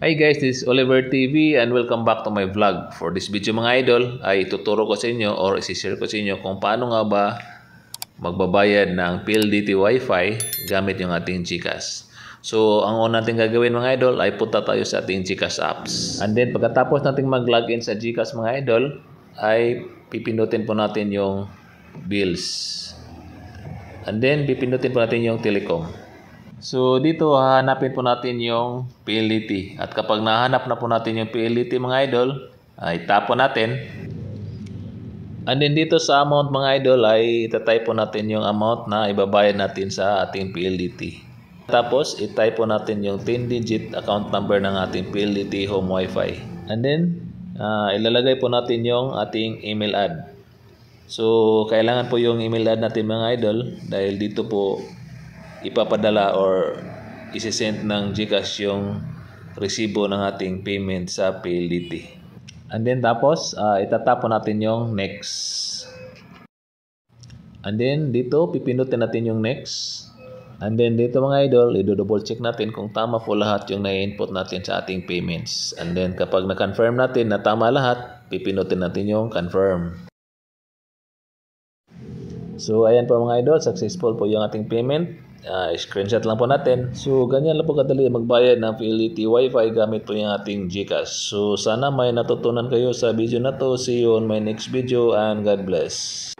Hi guys, this is Oliver TV and welcome back to my vlog. For this video mga idol ay ituturo ko sa inyo or isi-share ko sa inyo kung paano nga ba magbabayad ng PLDT Wi-Fi gamit yung ating GCash. So ang una natin gagawin mga idol ay punta tayo sa ating GCash apps. And then pagkatapos natin mag-login sa GCash mga idol ay pipindutin po natin yung bills. And then pipindutin po natin yung telecom. So dito hahanapin po natin yung PLDT at kapag nahanap na po natin yung PLDT mga idol ay tapo natin. And then dito sa amount mga idol ay itatype po natin yung amount na ibabayad natin sa ating PLDT. Tapos itype po natin yung 10-digit account number ng ating PLDT home wifi. And then ilalagay po natin yung ating email ad. So kailangan po yung email ad natin mga idol dahil dito po ipapadala or isi-send ng GCash yung resibo ng ating payment sa PLDT. And then tapos itatapon natin yung next. And then dito pipindutin natin yung next. And then dito mga idol, i-double check natin kung tama po lahat yung na-input natin sa ating payments. And then kapag na-confirm natin na tama lahat, pipindutin natin yung confirm. So ayan po mga idol, successful po yung ating payment. Screenshot lang po natin. So ganyan lang po kadali magbayad ng PLDT Wi-Fi gamit po yung ating GCash. So sana may natutunan kayo sa video na to. See you on my next video and God bless.